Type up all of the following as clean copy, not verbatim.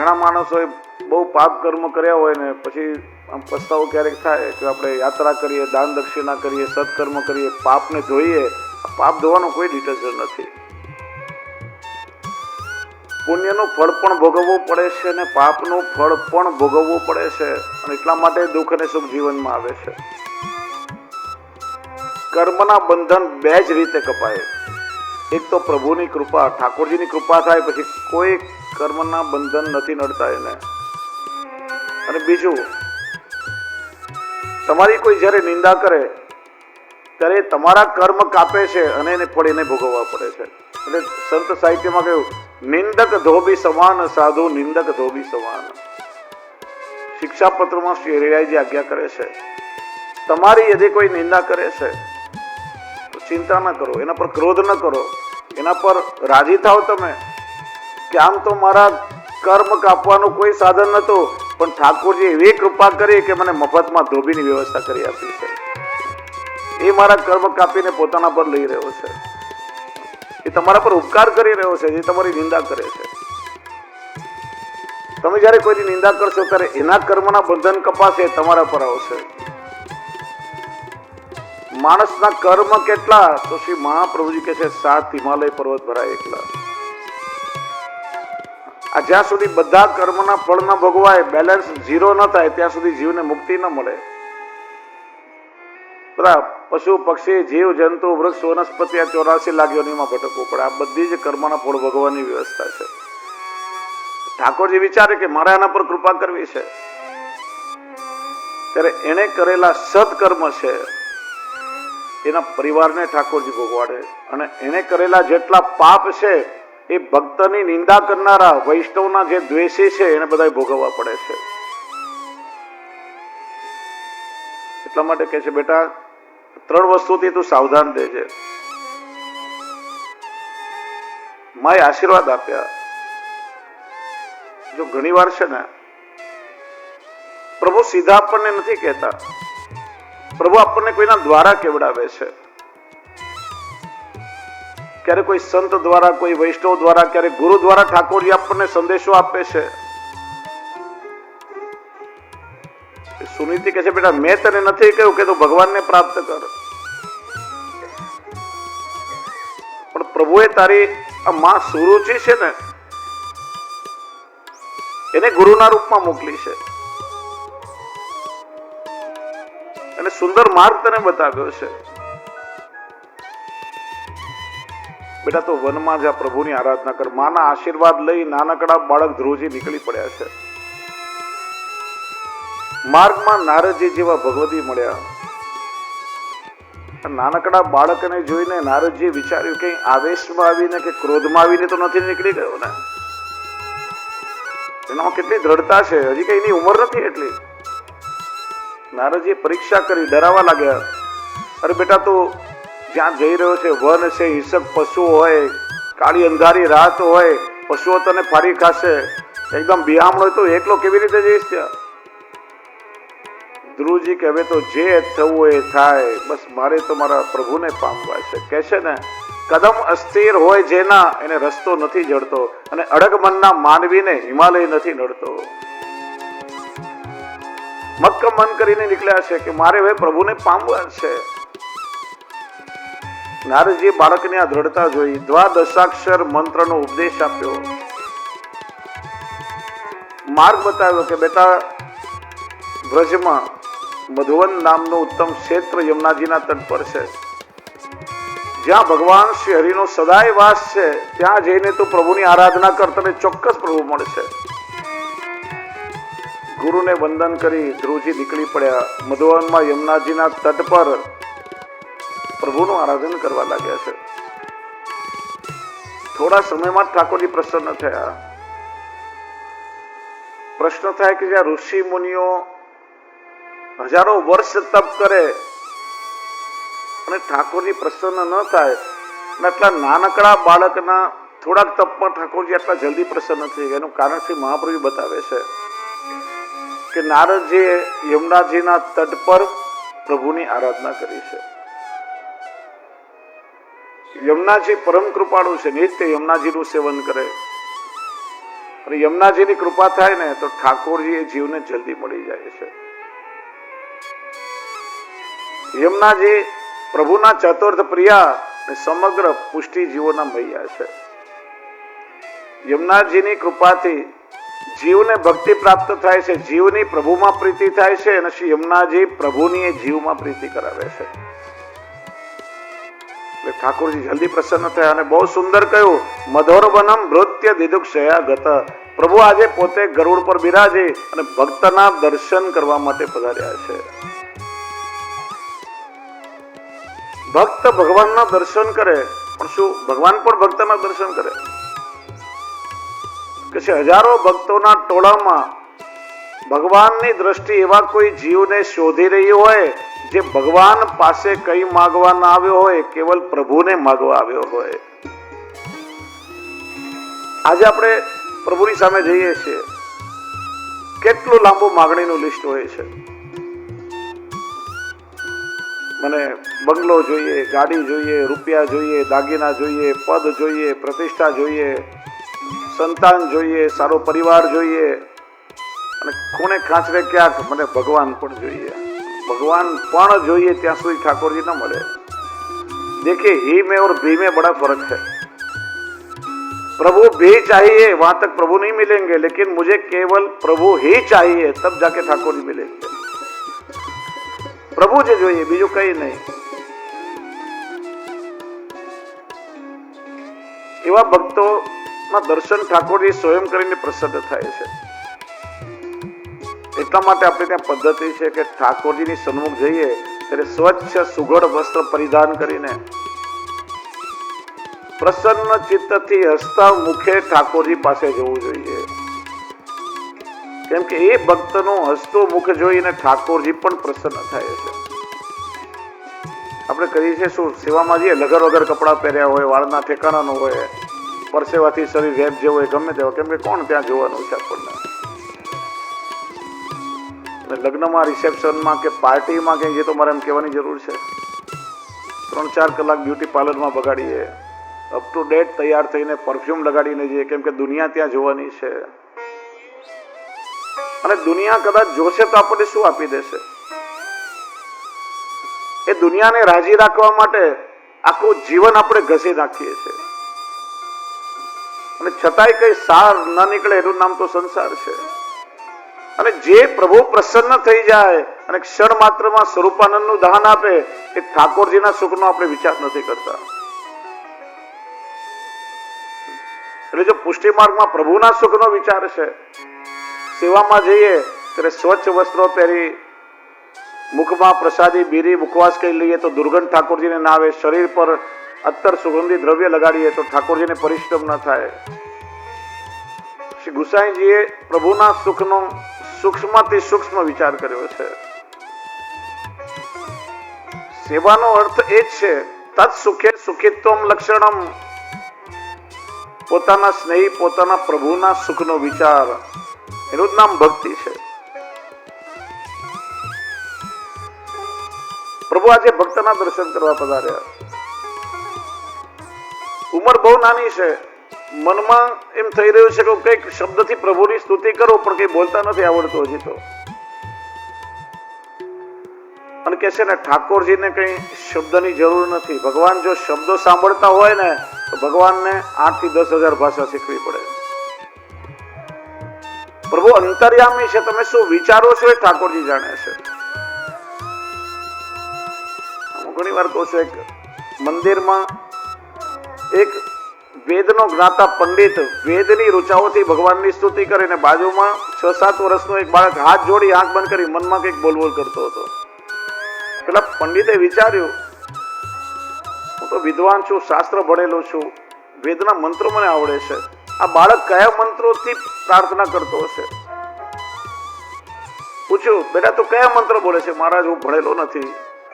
ઘણા માણસોએ બહુ પાપ કર્મ કર્યા હોય ને પછી આમ પસ્તાવો ક્યારેક થાય કે આપણે યાત્રા કરીએ, દાન દક્ષિણા કરીએ, સત્કર્મ કરીએ, પાપને ધોઈએ. પાપ ધોવાનો કોઈ ડિટર્જન્ટ નથી. પુણ્યનું ફળ પણ ભોગવવું પડે છે અને પાપનું ફળ પણ ભોગવવું પડે છે, અને એટલા માટે દુઃખ અને સુખ જીવનમાં આવે છે. કર્મના બંધન બે જ રીતે કપાય. એક તો પ્રભુની કૃપા, ઠાકોરજીની કૃપા થાય પછી કોઈ કર્મના બંધન નથી નડતા એને. અને બીજું, તમારી કોઈ જ્યારે નિંદા કરે ત્યારે તમારા કર્મ કાપે છે અને એને ફળ એને ભોગવવા પડે છે. એટલે સંત સાહિત્યમાં કહ્યું, નિંદક ધોબી સમાન, સાધુ નિંદક ધોબી સમાન. શિક્ષાપત્રમાં શ્રી હરિરાયજી આજ્ઞા કરે છે, તમારી યદિ કોઈ નિંદા કરે છે તો ચિંતા ન કરો, એના પર ક્રોધ ન કરો, એના પર રાજી થાવ તમે કે આમ તો મારા કર્મ કાપવાનું કોઈ સાધન નતું, પણ ઠાકોરજી એવી કૃપા કરી કે મને મફતમાં ધોબીની વ્યવસ્થા કરી આપી છે. એ મારા કર્મ કાપીને પોતાના પર લઈ રહ્યો છે. એ તમારા પર ઉપકાર કરી રહ્યો છે જે તમારી નિંદા કરે છે. તમે જયારે કોઈની નિંદા કરશો ત્યારે એના કર્મના બંધન કપાશે, તમારા પર આવશે. માણસના કર્મ કેટલા? તો શ્રી મહાપ્રભુજી કહે છે 7 હિમાલય પર્વત ભરાય એકલા. આ જ્યાં સુધી બધા કર્મના ફળ ન ભોગવાય, બેલેન્સ 0 ન થાય, ત્યાં સુધી જીવને મુક્તિ ન મળે. બધા પશુ પક્ષી જીવ જંતુ વૃક્ષ વનસ્પતિ આ 84 લાખ યોનિમાં ભટકવું પડે. આ બધી જ કર્મના ફળ ભોગવવાની વ્યવસ્થા છે. ઠાકોરજી વિચારે કે મારે આના પર કૃપા કરવી છે, ત્યારે એને કરેલા સત્કર્મ છે એના પરિવારને ઠાકોરજી ભોગવાડે, અને એને કરેલા જેટલા પાપ છે એ ભક્તની નિંદા કરનારા વૈષ્ણવના જે દ્વેષી છે એને બધા ભોગવવા પડે છે. એટલા માટે કહે છે, બેટા 3 વસ્તુથી તું સાવધાન દેજે. માએ આશીર્વાદ આપ્યા. જો ઘણી વાર છે ને, પ્રભુ સીધા આપણને નથી કહેતા, પ્રભુ આપણને કોઈના દ્વારા કેવડાવે છે. ક્યારે કોઈ સંત દ્વારા, કોઈ વૈષ્ણવ દ્વારા, ક્યારે ગુરુ દ્વારા ઠાકોરજી આપણને સંદેશો આપે છે. સુનીતિ કહે છે, બેટા મેં તને નથી કહ્યું કે તું ભગવાનને પ્રાપ્ત કર, પણ પ્રભુએ તારી આ માં સુરુચિ છે ને એને ગુરુના રૂપમાં મોકલી છે, અને સુંદર માર્ગ તને બતાવ્યો છે. બેટા તો વનમાં જા, પ્રભુની આરાધના કર. માના આશીર્વાદ લઈ નાનકડા બાળક ધ્રુવજી નીકળી પડ્યા છે. માર્ગમાં નારદજી જેવા ભગવતી મળ્યા. નાનકડા બાળકને જોઈને નારદજી વિચાર્યું કે આવેશમાં આવીને કે ક્રોધમાં આવીને તો નથી નીકળી ગયો ને, એનામાં કેટલી દ્રઢતા છે, હજી કઈ એની ઉંમર નથી એટલી. નારદજી પરીક્ષા કરી, ડરાવા લાગ્યા. અરે બેટા તું જ્યાં જઈ રહ્યો છે વન છે, હિંસક પશુઓ હોય, કાળી અંધારી રાત હોય, પશુઓ તને ફાડી ખાશે, એકદમ બિહામણો હોય તો એકલો કેવી રીતે જઈશ ત્યાં? ધ્રુવજી કે હવે તો જે થવું એ થાય, બસ મારે તો મારા પ્રભુને પામવા છે. કે છે ને, કદમ અસ્થિર હોય જેના એને રસ્તો નથી જડતો, અને અડગ મનના માનવીને હિમાલય નથી નડતો. મક્કમ મન કરીને નીકળ્યા છે કે મારે હવે પ્રભુને પામવા છે. નારદજીએ બાળકની આ દ્રઢતા જોઈ, દ્વાદશાક્ષર મંત્રનો ઉપદેશ આપ્યો, માર્ગ બતાવ્યો કે બેટા વ્રજમાં મધુવન નામનું ઉત્તમ ક્ષેત્ર યમુનાજીના તટ પર છે, જ્યાં ભગવાન શ્રી હરિનો સદાય વાસ છે. ત્યાં જઈને તું પ્રભુની આરાધના કર, તને ચોક્કસ પ્રભુ મળશે. ગુરુને વંદન કરી ધ્રુવજી નીકળી પડ્યા. મધુવનમાં યમુનાજીના તટ પર પ્રભુનું આરાધન કરવા લાગ્યા છે. થોડા સમયમાં ઠાકોરજી પ્રસન્ન થયા. પ્રશ્ન થાય કે જ્યાં ઋષિ મુનિઓ હજારો વર્ષ તપ કરે અને ઠાકોરજી પ્રસન્ન ન થાય, આટલા નાનકડા બાળકના થોડાક તપમાં ઠાકોરજી આટલા જલ્દી પ્રસન્ન થઈ ગયા. એનું કારણ શ્રી મહાપ્રભુ બતાવે છે કે નારદજીએ યમુનાજીના તટ પર પ્રભુની આરાધના કરી છે. યમુનાજી પરમ કૃપાળુ છે, નિત્ય યમુનાજીનું સેવન કરે. અને યમુનાજીની કૃપા થાય ને તો ઠાકોરજી એ જીવને જલ્દી મળી જાય છે. યમુનાજી પ્રભુના ચતુર્થ પ્રિયા અને સમગ્ર પુષ્ટિ જીવોના મૈયા છે. યમુનાજીની કૃપાથી જીવને ભક્તિ પ્રાપ્ત થાય છે, જીવની પ્રભુમાં પ્રીતિ થાય છે અને શ્રી યમુનાજી પ્રભુની એ જીવમાં પ્રીતિ કરાવે છે. એટલે ઠાકોરજી જલ્દી પ્રસન્ન થયા અને બહુ સુંદર કહ્યું, મધોરવનમ નૃત્ય દિદુક્ષયા ગત. પ્રભુ આજે પોતે ગરુડ પર બિરાજી અને ભક્તના દર્શન કરવા માટે પધાર્યા છે. ભક્ત ભગવાનના દર્શન કરે, પણ શું ભગવાન પણ ભક્તના દર્શન કરે? કે છે હજારો ભક્તોના ટોળામાં ભગવાનની દ્રષ્ટિ એવા કોઈ જીવને શોધી રહી હોય જે ભગવાન પાસે કઈ માગવા ના આવ્યો હોય, કેવલ પ્રભુને માગવા આવ્યો હોય. આજે આપણે પ્રભુની સામે જઈએ છીએ, કેટલું લાંબુ માગણીનું લિસ્ટ હોય છે. મને બંગલો જોઈએ, ગાડી જોઈએ, રૂપિયા જોઈએ, દાગીના જોઈએ, પદ જોઈએ, પ્રતિષ્ઠા જોઈએ, સંતાન જોઈએ, સારો પરિવાર જોઈએ અને ખૂણે ખાંચરે ક્યાંક મને ભગવાન પણ જોઈએ. भगवान पण જોઈએ ત્યાં સુધી ઠાકોરજી ન મળે. देखिए ही में और भी में बड़ा फर्क है. प्रभु भी चाहिए वहां तक प्रभु नहीं मिलेंगे, लेकिन मुझे केवल प्रभु ही चाहिए, तब जाके ठाकुर जी मिलेंगे. प्रभु जे જોઈએ બીજું કઈ નહીં. એવા ભક્તોના દર્શન ઠાકોરજી સ્વયં કરીને પ્રસન્ન થાય છે. એટલા માટે આપણે ત્યાં પદ્ધતિ છે કે ઠાકોરજીની સન્મુખ જઈએ ત્યારે સ્વચ્છ સુઘડ વસ્ત્ર પરિધાન કરીને પ્રસન્ન ચિત્તથી હસતા મુખે ઠાકોરજી પાસે જવું જોઈએ. કેમ કે એ ભક્તનું હસતું મુખ જોઈને ઠાકોરજી પણ પ્રસન્ન થાય છે. આપણે કહીએ છીએ શું, સેવામાં જઈએ લગર વગર કપડાં પહેર્યા હોય, વાળના ઠેકાણા ન હોય, પરસેવાથી શરીર રેપ જેવું હોય, ગમે તેવો, કેમ કે કોણ ત્યાં જોવાનું છે આપણને. લગ્નમાં, રિસેપ્શનમાં કે પાર્ટીમાં કે જે તો મારે એમ કહેવાની જરૂર છે. 3-4 કલાક બ્યુટી પાર્લરમાં બગાડીએ, અપ ટુ ડેટ તૈયાર થઈને પરફ્યુમ લગાડીને જઈએ, કેમ કે દુનિયા ત્યાં જોવાની છે. અને દુનિયા કદાચ જોશે તો આપણને શું આપી દેશે? એ દુનિયાને રાજી રાખવા માટે આખું જીવન આપણે ઘસી નાખીએ છીએ અને છતાંય કઈ સાર ન નીકળે એનું નામ તો સંસાર છે. અને જે પ્રભુ પ્રસન્ન થઈ જાય અને ક્ષણ માત્રમાં સ્વરૂપાનંદનું દાન આપે, એ ઠાકોરજીના સુખનો આપણે વિચાર નથી કરતા. એટલે જો પુષ્ટિ માર્ગમાં પ્રભુના સુખનો વિચાર છે, સેવામાં જઈએ ત્યારે સ્વચ્છ વસ્ત્રો પહેરી, મુખમાં પ્રસાદી બીરી મુખવાસ કરી લઈએ તો દુર્ગંધ ઠાકોરજીને ના આવે, શરીર પર અત્તર સુગંધી દ્રવ્ય લગાડીએ તો ઠાકોરજીને પરિશ્રમ ન થાય. શ્રી ગુસાઈજીએ પ્રભુના સુખનો સૂક્ષ્મથી સૂક્ષ્મ વિચાર કર્યો છે. સેવાનો અર્થ એ જ છે, તત્ સુખે સુખિત્વમ લક્ષણમ. પોતાના સ્નેહી, પોતાના પ્રભુના સુખનો વિચાર, એનું જ નામ ભક્તિ છે. પ્રભુ આજે ભક્તના દર્શન કરવા પધાર્યા. ઉંમર બહુ નાની છે, મનમાં એમ થઈ રહ્યું છે કે કઈક શબ્દથી પ્રભુની સ્તુતિ કરો, પણ કઈ બોલતા નથી આવડતું હજી તો. અને કે છે ને ઠાકોરજીને કઈ શબ્દની જરૂર નથી. ભગવાન જો શબ્દો સાંભળતા હોય ને તો ભગવાનને 8 થી 10,000 ભાષા શીખવી પડે. પ્રભુ અંતર્યામી છે, તમે શું વિચારો છો એ ઠાકોરજી જાણે છે. હું ઘણી વાર કહું છું, એક મંદિરમાં એક વેદનો જ્ઞાતા પંડિત વેદની રૂચાઓથી ભગવાનની સ્તુતિ કરીને બાજુમાં 6-7 વર્ષનો એક બાળક હાથ જોડી આંખ બંધ કરી મનમાં કંઈક બોલબોલ કરતો હતો. પેલા પંડિતે વિચાર્યું, હું તો વિદ્વાન છું, શાસ્ત્ર ભણેલો છું, વેદના મંત્રો મને આવડે છે, આ બાળક કયા મંત્રોથી પ્રાર્થના કરતો હશે? પૂછ્યું, બેટા તું કયા મંત્ર બોલે છે? મહારાજ હું ભણેલો નથી,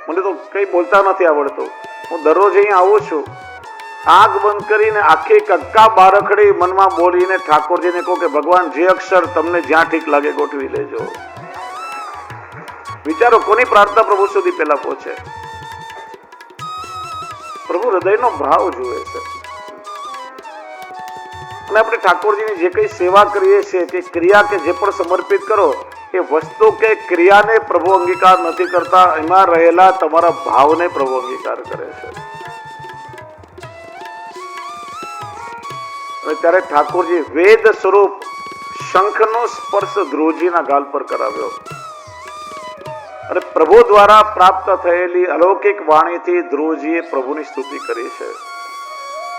મને તો કઈ બોલતા નથી આવડતું, હું દરરોજ અહીંયા આવું છું. આંખ બંધ કરીને આખી કક્કા બારખડી મનમાં બોલીને ઠાકોરજીને કહો કે ભગવાન જે અક્ષર તમને જ્યાં ઠીક લાગે ગોઠવી લેજો. વિચારો કોની પ્રાર્થના પ્રભુ સુધી પહેલા પહોંચે. પ્રભુ હૃદયનો ભાવ જુએ છે. અને આપણે ઠાકોરજીની જે કંઈ સેવા કરીએ છીએ કે ક્રિયા કે જે પણ સમર્પિત કરો એ વસ્તુ કે ક્રિયાને પ્રભુ અંગીકાર નથી કરતા, એમાં રહેલા તમારા ભાવને પ્રભુ અંગીકાર કરે છે. અને ત્યારે ઠાકોરજી વેદ સ્વરૂપ શંખનો સ્પર્શ ધ્રુવજીના ગાલ પર કરાવ્યો અને પ્રભુ દ્વારા પ્રાપ્ત થયેલી અલૌકિક વાણીથી ધ્રુવજીએ પ્રભુની સ્તુતિ કરી છે.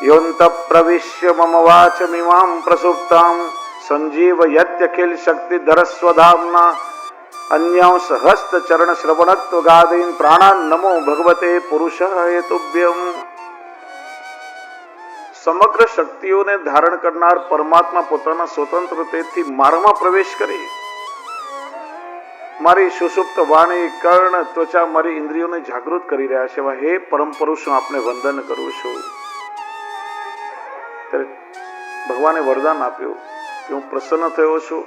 યોંત પ્રવિશ્ય મમ વાચમિમામ પ્રસુપ્તામ સંજીવ યત્યખિલ શક્તિધર સ્વધામના અન્યાંશ હસ્ત ચરણ શ્રવણત્વ ગાદીન પ્રાણાન નમો ભગવતે પુરુષાય તુભ્યમ. સમગ્ર શક્તિઓને ધારણ કરનાર પરમાત્મા પોતાના સ્વતંત્ર તેજથી મારામાં પ્રવેશ કરી મારી સુષુપ્ત વાણી, કર્ણ, ત્વચા, મારી ઇન્દ્રિયોને જાગૃત કરી રહ્યા છે. હે પરમ પુરુષ, હું આપને વંદન કરું છું. ભગવાને વરદાન આપ્યું કે હું પ્રસન્ન થયો છું.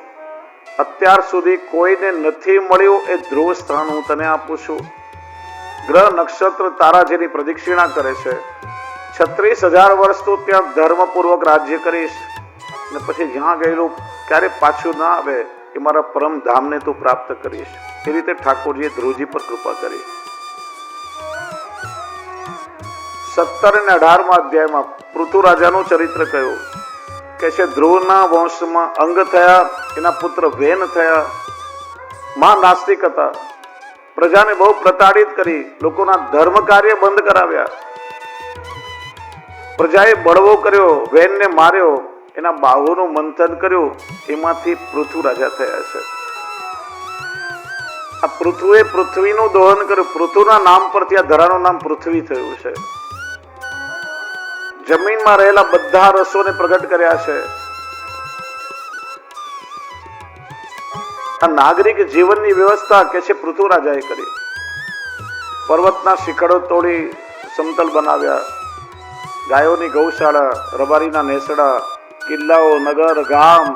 અત્યાર સુધી કોઈને નથી મળ્યું એ ધ્રુવ સ્થાન હું તને આપું છું. ગ્રહ નક્ષત્ર તારા જેની પ્રદક્ષિણા કરે છે, 36,000 વર્ષ તું ત્યાં ધર્મપૂર્વક રાજ્ય કરીશ અને પછી જ્યાં ગયેલું ક્યારે પાછું ના આવે એ મારા પરમ ધામને તું પ્રાપ્ત કરીશ. એ રીતે ઠાકોરજીએ ધ્રુવજી પર કૃપા કરી. 17 અને 18મા અધ્યાયમાં પૃથુ રાજાનું ચરિત્ર કહ્યું કે છે ધ્રુવના વંશમાં અંગ થયા, એના પુત્ર વેન થયા. માં નાસ્તિક હતા, પ્રજાને બહુ પ્રતાડિત કરી, લોકોના ધર્મ કાર્ય બંધ કરાવ્યા. પ્રજાએ બળવો કર્યો, વેનને માર્યો, એના બાહુનું મંથન કર્યું, એમાંથી પૃથુ રાજા થયા છે. આ પૃથુએ પૃથ્વીનું દહન કર્યું. પૃથુના નામ પરથી આ ધરાનું નામ પૃથ્વી થયું છે. જમીનમાં રહેલા બધા રસોને પ્રગટ કર્યા છે. આ નાગરિક જીવનની વ્યવસ્થા કે છે પૃથુ રાજાએ કરી. પર્વતના શિખરો તોડી સમતલ બનાવ્યા, ગાયોની ગૌશાળા, રબારીના નેસડા, કિલ્લાઓ, નગર, ગામ,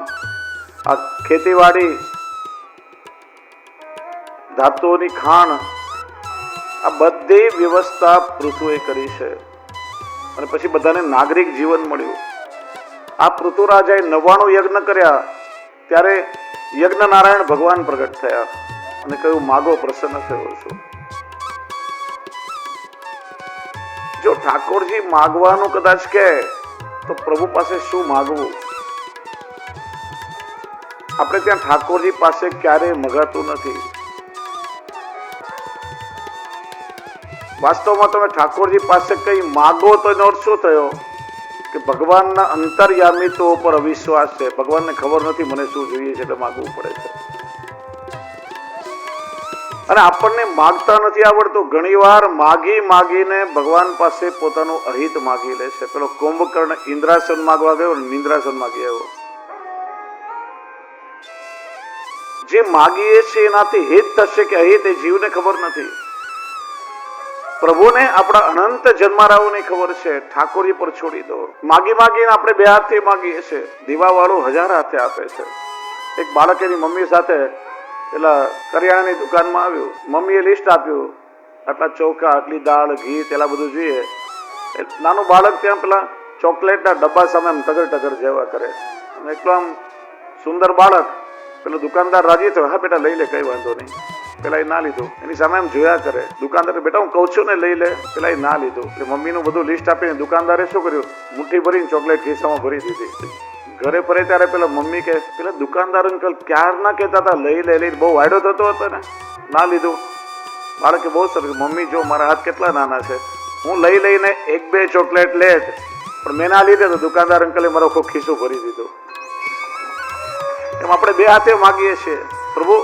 આ ખેતીવાડી, ધાતુઓની ખાણ, આ બધી વ્યવસ્થા પૃથુએ કરી છે. અને પછી બધાને નાગરિક જીવન મળ્યું. આ પૃથુ રાજાએ 99 યજ્ઞ કર્યા. ત્યારે યજ્ઞ નારાયણ ભગવાન પ્રગટ થયા અને કહ્યું, માગો, પ્રસન્ન થયો છું. જો ઠાકોરજી માગવાનું કદાચ કહે તો પ્રભુ પાસે શું માગવું? આપણે ત્યાં ઠાકોરજી પાસે ક્યારેય મગાતું નથી. વાસ્તવમાં તમે ઠાકોરજી પાસે કઈ માગો તો એનો અર્થ શું થયો કે ભગવાનના અંતર્યામિત્વ ઉપર અવિશ્વાસ છે. ભગવાનને ખબર નથી મને શું જોઈએ છે એટલે માગવું પડે છે. અને આપણને માગતા નથી આવડતું. ઘણી વાર માગીને ભગવાન પાસે પોતાનું અહિત માગી લે છે. પેલો કુંભકર્ણ ઇન્દ્રાસન માગવા ગયો, નિંદ્રાસન માગી આવ્યો. જે માગીએ છે એનાથી હિત થશે કે અહિત એ જીવને ખબર નથી. પ્રભુને આપણા અનંત જન્મારાઓની ખબર છે. ઠાકોરજી પર છોડી દો. માગીને આપણે 2 હાથથી માગીએ છીએ. દીવાવાળો 1000 હાથે આપે છે. એક બાળક એની મમ્મી સાથે પેલા કરિયાણાની દુકાનમાં આવ્યું. મમ્મીએ લિસ્ટ આપ્યું, આટલા ચોખા, આટલી દાળ, ઘી, તેલા બધું જોઈએ. નાનું બાળક ત્યાં પેલા ચોકલેટના ડબ્બા સામે આમ ટગર જેવા કરે. અને એટલું આમ સુંદર બાળક. પેલો દુકાનદાર રાજી થયો, હા બેટા લઈ લે, કઈ વાંધો નહીં. પેલા એ ના લીધું. એની સામે એમ જોયા કરે. દુકાનદાર, બેટા હું કહું છું ને લઈ લે. પેલા એ ના લીધું. એટલે મમ્મીનું બધું લિસ્ટ આપીને દુકાનદારે શું કર્યું, મુઠ્ઠી ભરીને ચોકલેટ ખિસ્સામાં ભરી દીધી. ઘરે ફરે ત્યારે પેલા મમ્મી કે પેલા દુકાનદાર અંકલ ક્યારના કહેતા હતા લઈ લે, બહુ વાયડો થતો હતો ને, ના લીધું. બાળકે બહુ સરસ, મમ્મી જો મારા હાથ કેટલા નાના છે, હું લઈને 1-2 ચોકલેટ લેત, પણ મેં ના લીધે તો દુકાનદાર અંકલે મારો ખૂબ ખિસ્સો ભરી દીધો. એમ આપણે 2 હાથે માગીએ છીએ. પ્રભુ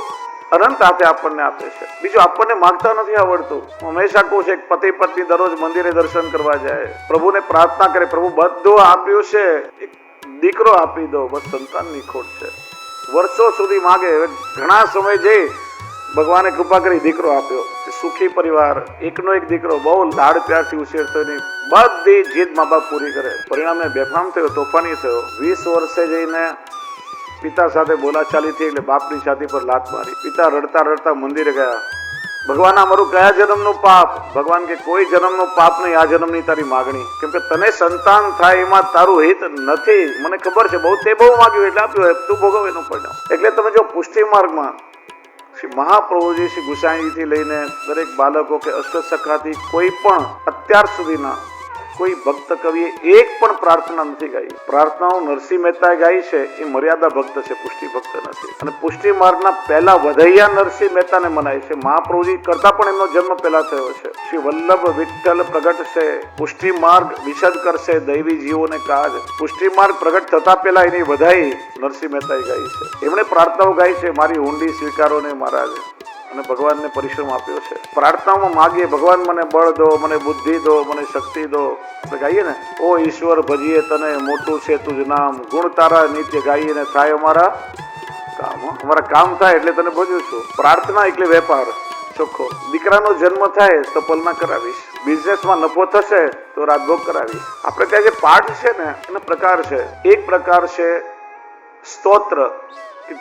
અનંત હાથે આપણને આપે છે. બીજું આપણને માગતા નથી આવડતું. હું હંમેશા કહું છું, એક પતિ પત્ની દરરોજ મંદિરે દર્શન કરવા જાય, પ્રભુને પ્રાર્થના કરે, પ્રભુ બધું આપ્યું છે, એક દીકરો આપી દો, બસ સંતાનની ખોટ છે. વર્ષો સુધી માગે, ઘણા સમય જઈ ભગવાને કૃપા કરી દીકરો આપ્યો. સુખી પરિવાર, એકનો એક દીકરો, બહુ લાડ પ્યારથી ઉછેર થયો, બધી જીદ મા બાપ પૂરી કરે. પરિણામે બેફામ થયો, તોફાની થયો. 20 વર્ષે જઈને પિતા સાથે બોલાચાલી થઈ એટલે બાપની છાતી પર લાત મારી. પિતા રડતા મંદિરે ગયા. ભગવાન આ મારું કયા જન્મનું પાપ? ભગવાન કે કોઈ જન્મનું પાપ નહીં, આ જન્મની તારી માગણી. કેમ કે તને સંતાન થાય એમાં તારું હિત નથી, મને ખબર છે. તે બહુ માગ્યું એટલે આપ્યું, તું ભોગવ એનું પરિણામ. એટલે તમે જો પુષ્ટિ માર્ગમાં શ્રી મહાપ્રભુજી, શ્રી ગુસાઈજીથી લઈને દરેક બાળકો કે અષ્ટસખાથી કોઈ પણ અત્યાર સુધીના કોઈ ભક્ત કવિએ એક પણ પ્રાર્થના નથી ગાઈ. પ્રાર્થનાઓ નરસિંહ મહેતાએ ગાઈ છે, એ મર્યાદા ભક્ત છે, પુષ્ટિ ભક્ત નથી. અને પુષ્ટિ માર્ગના પહેલા વધૈયા નરસિંહ મહેતાને મનાય છે. મહાપ્રભુજી કરતા પણ એમનો જન્મ પહેલા થયો છે. શ્રી વલ્લભ વિઠ્ઠલ પ્રગટ છે, પુષ્ટિ માર્ગ વિશદ કરશે દૈવી જીવોને કાજ. પુષ્ટિ માર્ગ પ્રગટ થતા પહેલા એની વધાઈ નરસિંહ મહેતાએ ગાઈ છે. એમણે પ્રાર્થનાઓ ગાઈ છે, મારી ઊંડી સ્વીકારો ને મહારાજ, અને ભગવાનને પરિશ્રમ આપ્યો છે. પ્રાર્થનામાં માગીએ, ભગવાન મને બળ દો, મને બુદ્ધિ દો, મને શક્તિ દો. આપણે ગાઈએ ને, ઓ ઈશ્વર ભજીએ તને, મોટું છે તુજ નામ, ગુણ તારા નિત્ય ગાઈએ ને થાય અમારા કામ. અમારા કામ થાય એટલે તને ભજું છું. પ્રાર્થના એટલે વેપાર ચોખ્ખો. દીકરાનો જન્મ થાય તો પલના કરાવીશ, બિઝનેસમાં નફો થશે તો રાજભોગ કરાવીશ. આપણે કહે છે પાઠ છે ને, એના પ્રકાર છે. એક પ્રકાર છે સ્તોત્ર,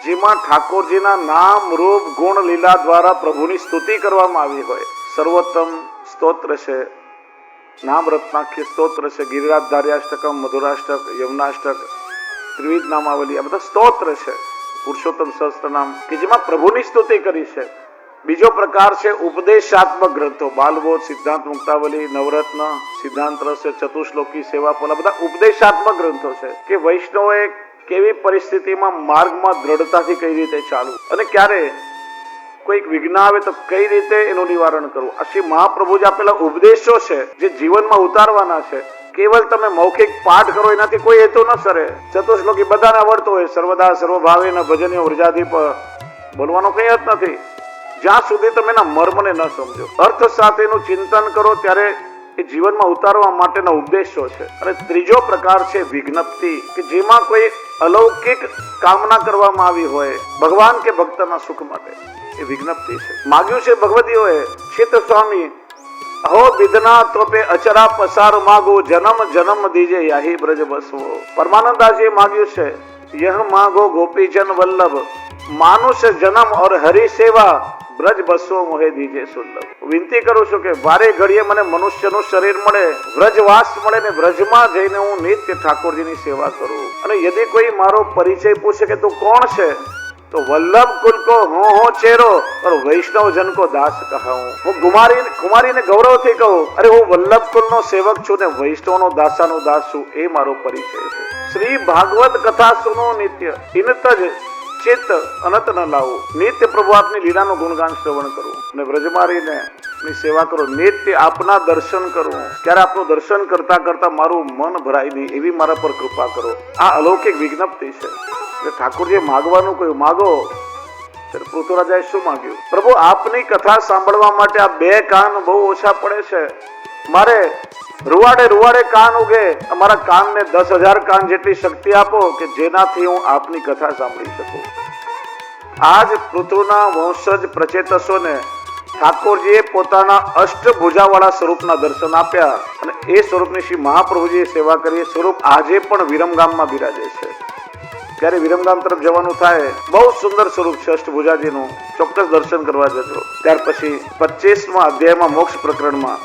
જેમાં ઠાકોરજીના નામ રૂપ ગુણ લીલા દ્વારા પ્રભુની સ્તુતિ કરવામાં આવી હોય. સર્વોત્તમ સ્તોત્ર છે, નામ રત્નાખ્ય સ્તોત્ર છે, ગિરિરાજધાર્યાષ્ટકમ, મધુરાષ્ટક, યમુનાષ્ટક, ત્રિવિધ નામાવલી, આ બધા સ્તોત્ર છે. પુરુષોત્તમ સહસ્ત્રનામ કે જેમાં પ્રભુની સ્તુતિ કરી છે. બીજો પ્રકાર છે ઉપદેશાત્મક ગ્રંથો, બાલબોધ, સિદ્ધાંત મુક્તાવલી, નવરત્ન, સિદ્ધાંત રહસ્ય, ચતુશ્લોકી, સેવાફલ, આ બધા ઉપદેશાત્મક ગ્રંથો છે કે વૈષ્ણવોએ કેવી પરિસ્થિતિમાં માર્ગમાં દ્રઢતાથી કઈ રીતે ચાલવું અને ક્યારે કોઈક વિઘ્ન આવે તો કઈ રીતે એનું નિવારણ કરવું. આ શ્રી મહાપ્રભુજી આપેલા ઉપદેશો છે જે જીવનમાં ઉતારવાના છે. કેવલ તમે મૌખિક પાઠ કરો એનાથી કોઈ હેતુ ન સરે. ચતુશ્લોકી બધાને આવડતો હોય, સર્વદા સર્વભાવે ન ભજનીય ઉર્જાદીપ, બોલવાનો કઈ અર્થ નથી જ્યાં સુધી તમે એના મર્મને ન સમજો. અર્થ સાથેનું ચિંતન કરો ત્યારે એ જીવનમાં ઉતારવા માટેના ઉપદેશો છે. અને ત્રીજો પ્રકાર છે વિજ્ઞપ્તિ, કે જેમાં કોઈ અલૌકિક કામના કરવામાં આવી હોય ભગવાન કે ભક્તના સુખ માટે, એ વિજ્ઞપ્તિ છે. માગ્યું છે ભગવતીઓએ, ચિત્ત સ્વામી અહો વિધના તોપે અચરા પસાર માગો, જન્મ જન્મ દીજે યાહી બ્રજ બસવો. પરમાનંદાજીએ માગ્યું છે, યહ માગો ગોપીજન વલ્લભ, માનુષ જન્મ ઓર હરિ સેવા, બ્રજ બસવો મોહે દીજે સુલ્લભ. વિનંતી કરું છું કે વારે ઘડીએ મને મનુષ્યનું શરીર મળે, વ્રજવાસ મળે ને વ્રજમાં જઈને હું નિત્ય ઠાકોરજીની સેવા કરું. અને યદિ કોઈ મારો પરિચય પૂછે કે તું કોણ છે, તો વલ્લભ કુલ કો હો ચેરો और વૈષ્ણવ જન કો દાસ કહું. હું કુમારીને ગૌરવથી કહું, અરે હું વલ્લભ કુલનો સેવક છું ને વૈષ્ણવનો દાસાનો દાસ છું, એ મારો પરિચય છે. શ્રી ભાગવત કથા સુનો નિત્ય, ઇનત જ ચિત્ત અનંત ન લાવું. નિત્ય પ્રભુ આપની લીલાનું ગુણગાન શ્રવણ કરું અને વ્રજમારીને ની સેવા કરો, નિત્ય આપના દર્શન કરું. ક્યારે આપનું દર્શન કરતા કરતા મારું મન ભરાઈ દે એવી મારા પર કૃપા કરો. આ અલૌકિક વિજ્ઞપ્તિ છે. ઠાકોરજીએ માગવાનું કહ્યું, માગો. પૃથ્વીરાજાએ શું માગ્યું? પ્રભુ આપની કથા સાંભળવા માટે આ બે કાન બહુ ઓછા પડે છે, મારે રૂવાડે કાન ઉગે, અમારા કાનને 10,000 કાન જેટલી શક્તિ આપો કે જેનાથી હું આપની કથા સાંભળી શકું. આજ પૃથ્વીના વંશજ પ્રચેતસોને ઠાકોરજીએ પોતાના અષ્ટભુજાવાળા સ્વરૂપના દર્શન આપ્યા અને એ સ્વરૂપની શ્રી મહાપ્રભુજીએ સેવા કરી. સ્વરૂપ આજે પણ વિરમગામમાં બિરાજે છે. ત્યારે વિરમગામ તરફ જવાનું થાય, બહુ સુંદર સ્વરૂપ છે અષ્ટભુજાજીનું, ચોક્કસ દર્શન કરવા જજો. ત્યાર પછી 25મા અધ્યાયમાં મોક્ષ પ્રકરણમાં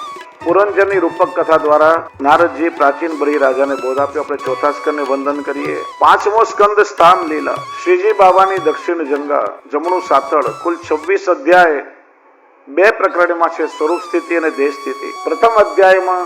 પુરંજનની રૂપક કથા દ્વારા નારદજી પ્રાચીન બરી રાજાને બોધ આપ્યો. આપણે ચોથા સ્કંદને વંદન કરીએ. 5મો સ્કંદ સ્થાન લીલા, શ્રીજી બાબાની દક્ષિણ જંગા, જમણું સાતળ. કુલ 26 અધ્યાય 2 પ્રકરણમાં છે, સ્વરૂપ સ્થિતિ અને દેહ સ્થિતિ. પ્રથમ અધ્યાયમાં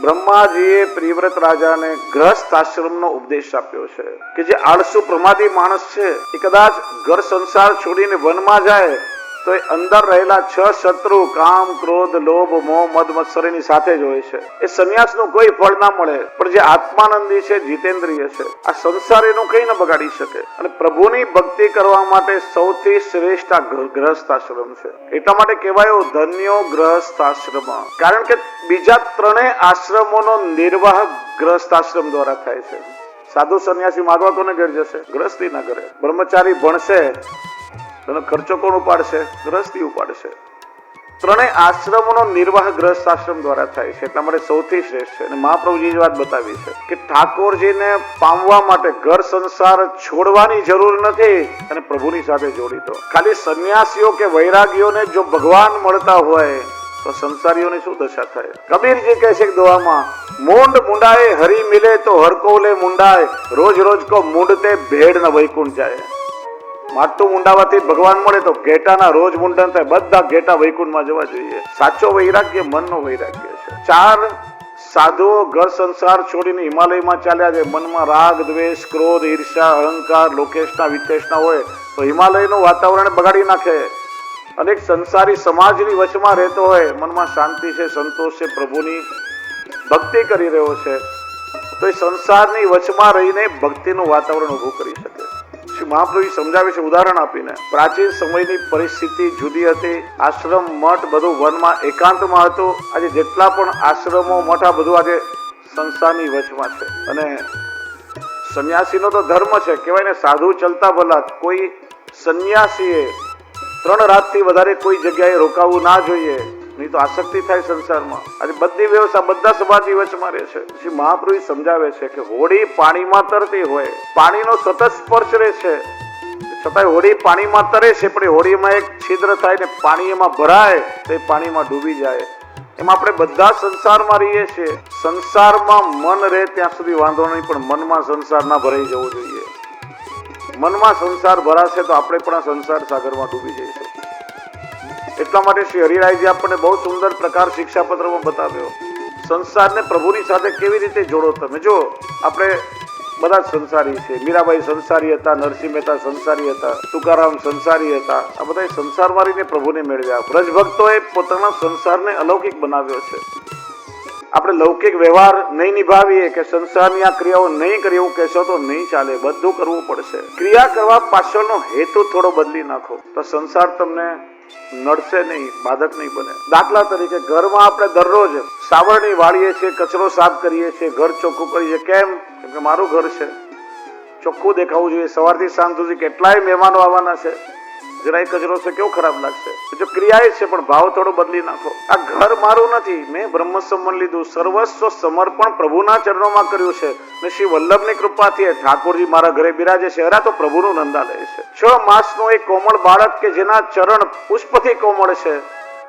બ્રહ્માજીએ પ્રિવ્રત રાજાને ગ્રહસ્થ આશ્રમનો ઉપદેશ આપ્યો છે કે જે આળસુ પ્રમાદી માણસ છે એ કદાચ ઘર સંસાર છોડીને વનમાં જાય તો એ અંદર રહેલા 6 શત્રુ કામ, ક્રોધ, લોભ, મોહ, મદ, મત્સરીની સાથે જ હોય છે. એ સંન્યાસનું કોઈ ફળ ના મળે, પણ જે આત્માનંદી છે, જીતેન્દ્રિય છે, આ સંસાર એનું કઈ ન બગાડી શકે. અને પ્રભુની ભક્તિ કરવા માટે સૌથી શ્રેષ્ઠ આ ગ્રહસ્થ આશ્રમ છે. એટલા માટે કહેવાયો ધન્યો ગ્રહસ્થ આશ્રમ, કારણ કે બીજા 3 આશ્રમોનો નિર્વાહ ગ્રહસ્થ આશ્રમ દ્વારા થાય છે. સાધુ સંન્યાસી માગવા કોને ઘેર જશે? ગ્રહસ્થી ના કરે. બ્રહ્મચારી ભણશે એનો ખર્ચો કોણ ઉપાડશે? ગ્રહસ્થી ઉપાડશે. ત્રણેય આશ્રમોનો નિર્વાહ ગ્રસ્ત આશ્રમ દ્વારા થાય છે, એટલા માટે સૌથી શ્રેષ્ઠ છે. અને મહાપ્રભુજી જ વાત બતાવી છે કે ઠાકોરજીને પામવા માટે ઘર સંસાર છોડવાની જરૂર નથી અને પ્રભુની સાથે જોડી દો. ખાલી સંન્યાસીઓ કે વૈરાગીઓને જો ભગવાન મળતા હોય તો સંસારીઓની શું દશા થાય? કબીરજી કહે છે દુઆમાં, મૂંડ મુંડાએ હરી મિલે તો હર કો લે મુંડાય, રોજ રોજ કો મૂંડતે ભેડ ન વૈકુંઠ જાય. માટું મુંડાવાથી ભગવાન મળે તો ઘેટાના રોજ મુંડન થાય, બધા ઘેટા વૈકુંઠમાં જવા જોઈએ. સાચો વૈરાગ્ય મનનો વૈરાગ્ય છે. 4 સાધુઓ ઘર સંસાર છોડીને હિમાલયમાં ચાલ્યા છે. મનમાં રાગ, દ્વેષ, ક્રોધ, ઈર્ષા, અહંકાર, લોકેશના વિતેશના હોય તો હિમાલયનું વાતાવરણ બગાડી નાખે. અને એક સંસારી સમાજની વચમાં રહેતો હોય, મનમાં શાંતિ છે, સંતોષ છે, પ્રભુની ભક્તિ કરી રહ્યો છે, તો એ સંસારની વચમાં રહીને ભક્તિનું વાતાવરણ ઊભું કરી શકે. શ્રી મહાપ્રભુ સમજાવે છે ઉદાહરણ આપીને. પ્રાચીન સમયની પરિસ્થિતિ જુદી હતી. આશ્રમ મઠ બધું વનમાં એકાંતમાં હતું. આજે જેટલા પણ આશ્રમો મઠ આ બધું આજે સંસારની વચમાં છે. અને સંન્યાસીનો તો ધર્મ છે, કહેવાય ને સાધુ ચલતા ભલા. કોઈ સંન્યાસીએ 3 રાતથી વધારે કોઈ જગ્યાએ રોકાવું ના જોઈએ, નહીં તો આસક્તિ થાય સંસારમાં. આજે બધી વ્યવસ્થા બધા સમાજની વચમાં રહે છે. શ્રી મહાપ્રભુ સમજાવે છે કે હોડી પાણીમાં તરતી હોય, પાણીનો સતત સ્પર્શ રહે છે, છતાંય હોડી પાણીમાં તરે છે, પણ એ હોડીમાં એક છિદ્ર થાય ને પાણી એમાં ભરાય તો એ પાણીમાં ડૂબી જાય. એમ આપણે બધા સંસારમાં રહીએ છીએ. સંસારમાં મન રહે ત્યાં સુધી વાંધો નહીં, પણ મનમાં સંસાર ના ભરાઈ જવો જોઈએ. મનમાં સંસાર ભરાશે તો આપણે પણ આ સંસાર સાગરમાં ડૂબી જઈશું. એટલા માટે શ્રી હરિરાયજી આપણને બહુ સુંદર પ્રકાર શિક્ષાપત્રમાં બતાવ્યો. સંસારને પ્રભુની સાથે કેવી રીતે જોડો તમે. જો આપણે બધા જ સંસારી છે. મીરાબાઈ સંસારી હતા, નરસિંહ મહેતા સંસારી હતા, તુકારામ સંસારી હતા. આ બધા સંસાર મારીને પ્રભુને મેળવ્યા. બ્રજભક્તોએ પોતાના સંસારને અલૌકિક બનાવ્યો છે. આપણે લૌકિક વ્યવહાર નહીં નિભાવીએ કે સંસારની આ ક્રિયાઓ નહીં કરીએ એવું કહેશો તો નહીં ચાલે. બધું કરવું પડશે. ક્રિયા કરવા પાછળનો હેતુ થોડો બદલી નાખો તો સંસાર તમને નડશે નહીં, બાધક નહીં બને. દાખલા તરીકે ઘરમાં આપણે દરરોજ સાવરણી વાળીએ છીએ, કચરો સાફ કરીએ છીએ, ઘર ચોખ્ખું કરીએ છીએ. કેમ? કેમ કે મારું ઘર છે, ચોખ્ખું દેખાવું જોઈએ. સવારથી સાંજ સુધી કેટલાય મહેમાનો આવવાના છે, જરાય કચરો છે કેવો ખરાબ લાગશે. જો ક્રિયા છે પણ ભાવ થોડો બદલી નાખો. આ ઘર મારું નથી, મેં બ્રહ્મ સંબંધ લીધું, સર્વસ્વ સમર્પણ પ્રભુના ચરણોમાં કર્યું છે. ને શ્રી વલ્લભની કૃપાથી ઠાકોરજી મારા ઘરે બિરાજે છે. અરે તો પ્રભુનું નંદાલય છે. 6 માસનું એક કોમળ બાળક કે જેના ચરણ પુષ્પથી કોમળ છે,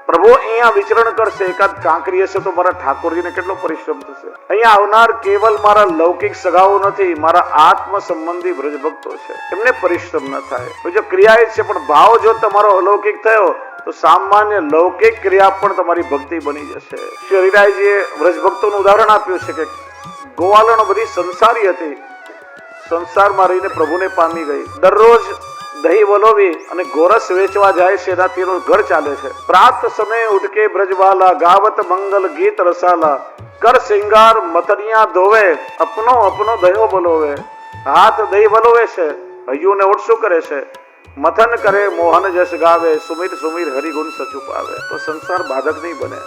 પ્રભુ અહીંયા વિચરણ કરશે. એકાદ કાંકરી હશે તો મારા ઠાકોરજીને કેટલો પરિશ્રમ થશે. અહીંયા આવનાર કેવલ મારા લૌકિક સગાઓ નથી, મારા આત્મ સંબંધી બ્રજભક્તો છે. એમને પરિશ્રમ ન થાય. તો જો ક્રિયા છે પણ ભાવ જો તમારો અલૌકિક થયો તો સામાન્ય લૌકિક ક્રિયા પણ તમારી ભક્તિ બની જશે. શ્રી હરિરાયજીએ બ્રજભક્તોનું ઉદાહરણ આપ્યું છે કે ગોવાલનો બધી સંસારી હતી, સંસારમાં રહીને પ્રભુને પામી ગઈ. દરરોજ દહીં વલોવી અને ગોરસ વેચવા જાય છે, એનાથી એનું ઘર ચાલે છે. પ્રાત સમય ઉઠકે બ્રજવાલા, ગાવત મંગલ ગીત રસાલા, કર સિંગાર મથનિયા ધોવે, અપનો અપનો દહ્યો બલોવે. હાથ દહીં વલોવે છે, હૈયું ને ઓટશું કરે છે, મથન કરે મોહન જશ ગાવે, સુમીર સુમીર હરિગુણ સચુપાવે. તો સંસાર બાધક નહીં બને.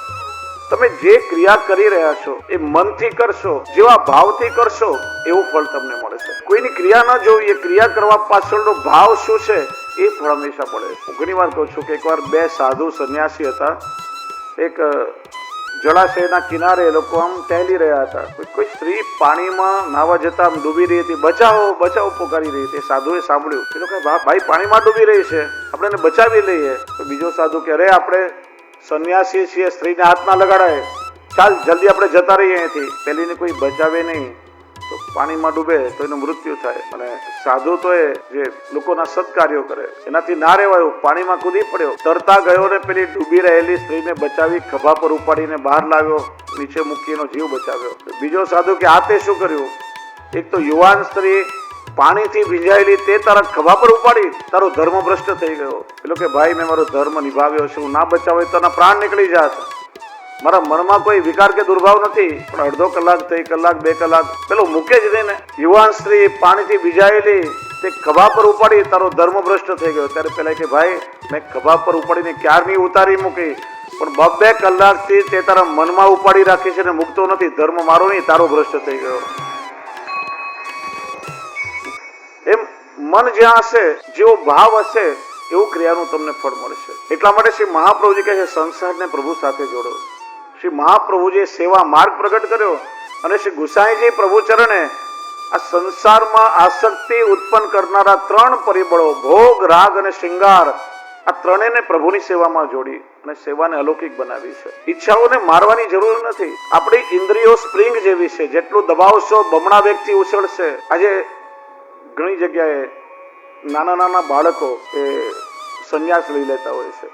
તમે જે ક્રિયા કરી રહ્યા છો એ મનથી કરશો, જેવા ભાવથી કરશો એવું ફળ તમને મળશે. કોઈની ક્રિયા ન જોવી, એ ક્રિયા કરવા પાછળનો ભાવ શું છે એ ફળ હંમેશા મળે. હું ઘણી વાર કહું છું કે એકવાર 2 સાધુ સંન્યાસી હતા. એક જળાશયના કિનારે એ લોકો આમ ટહેલી રહ્યા હતા. કોઈ સ્ત્રી પાણીમાં નાવા જતા આમ ડૂબી રહી હતી. બચાવો બચાવો પોકારી રહી હતી. સાધુએ સાંભળ્યું. એ લોકો ભાઈ પાણીમાં ડૂબી રહી છે, આપણે એને બચાવી લઈએ. તો બીજો સાધુ કે અરે આપણે સંન્યાસી છીએ, સ્ત્રીને હાથ ના લગાડાય, ચાલ જલ્દી આપણે જતા રહીએ અહીંથી. પેલીને કોઈ બચાવે નહીં તો પાણીમાં ડૂબે તો એનું મૃત્યુ થાય. અને સાધુ તો એ જે લોકોના સત્કાર્યો કરે એનાથી ના રહેવાયું, પાણીમાં કૂદી પડ્યો. તરતા ગયો ને પેલી ડૂબી રહેલી સ્ત્રીને બચાવી, ખભા પર ઉપાડીને બહાર લાવ્યો, નીચે મૂકીનો જીવ બચાવ્યો. બીજો સાધુ કે આ તે શું કર્યું? એક તો યુવાન સ્ત્રી પાણીથી ભીંજાયેલી તે તારા ખભા પર ઉપાડી, તારો ધર્મ ભ્રષ્ટ થઈ ગયો. પેલો કે ભાઈ મેં મારો ધર્મ નિભાવ્યો છે, હું ના બચાવે તો એના પ્રાણ નીકળી જાત. મારા મનમાં કોઈ વિકાર કે દુર્ભાવ નથી, પણ અડધો કલાક થઈ, કલાક 2 કલાક પેલો મૂકે જ નહીં ને. યુવાન સ્ત્રી પાણીથી ભીંજાયેલી તે ખભા પર ઉપાડી, તારો ધર્મ ભ્રષ્ટ થઈ ગયો. ત્યારે પેલા કે ભાઈ મેં ખભા પર ઉપાડીને ક્યારની ઉતારી મૂકી, પણ 2 કલાકથી તે તારા મનમાં ઉપાડી રાખી છે ને મૂકતો નથી. ધર્મ મારો નહીં, તારો ભ્રષ્ટ થઈ ગયો. એમ મન જ્યાં હશે, જેવો ભાવ હશે એવું ક્રિયાનું તમને ફળ મળશે. એટલા માટે શ્રી મહાપ્રભુજી કહે છે સંસારને પ્રભુ સાથે જોડો. શ્રી મહાપ્રભુજીએ સેવા માર્ગ પ્રગટ કર્યો અને શ્રી ગુસાઈજી પ્રભુ ચરણે આ સંસારમાં આસક્તિ ઉત્પન્ન કરનારા 3 પરિબળો ભોગ, રાગ અને શૃંગાર, આ ત્રણેયને પ્રભુની સેવામાં જોડી અને સેવાને અલૌકિક બનાવી છે. ઈચ્છાઓને મારવાની જરૂર નથી. આપણી ઇન્દ્રિયો સ્પ્રિંગ જેવી છે, જેટલું દબાવશો બમણા વેગથી ઉછળશે. આજે ઘણી જગ્યાએ નાના બાળકો એ સંન્યાસ લઈ લેતા હોય છે.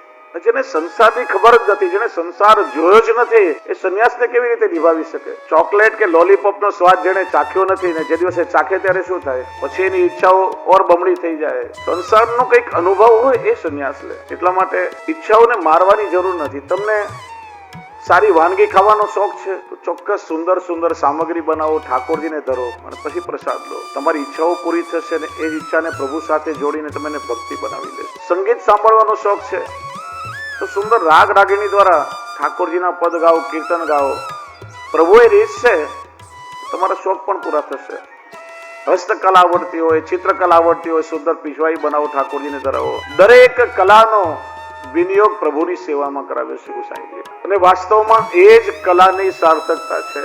જેને સંસારની ખબર જ નથી, જેને સંસાર જોયો જ નથી, એ સંન્યાસને કેવી રીતે નિભાવી શકે? ચોકલેટ કે લોલીપોપનો સ્વાદ જેને ચાખ્યો નથી ને જે દિવસે ચાખે ત્યારે શું થાય? પછી એની ઈચ્છાઓ ઓર બમણી થઈ જાય. સંસારનો કંઈક અનુભવ હોય એ સંન્યાસ લે. એટલા માટે ઈચ્છાઓને મારવાની જરૂર નથી. તમને સારી વાનગી ખાવાનો શોખ છે તો ચોક્કસ સુંદર સુંદર સામગ્રી બનાવો, ઠાકોરજીને ધરો અને પછી પ્રસાદ લો. તમારી ઈચ્છાઓ પૂરી થશે અને એ ઈચ્છાને પ્રભુ સાથે જોડીને તમે એને ભક્તિ બનાવી લેશો. સંગીત સાંભળવાનો શોખ છે તો સુંદર રાગ રાગિણી દ્વારા ઠાકોરજીના પદ ગાઓ, કીર્તન ગાઓ. પ્રભુએ રીત છે, તમારા શોખ પણ પૂરા થશે. હસ્તકલા આવડતી હોય, ચિત્રકલા આવડતી હોય, સુંદર પીછવાઈ બનાવો, ઠાકોરજીને ધરાવો. દરેક કલાનો વિનિયોગ પ્રભુની સેવામાં કરાવ્યો શ્રી ગુસાઈજી. અને વાસ્તવમાં એ જ કલાની સાર્થકતા છે.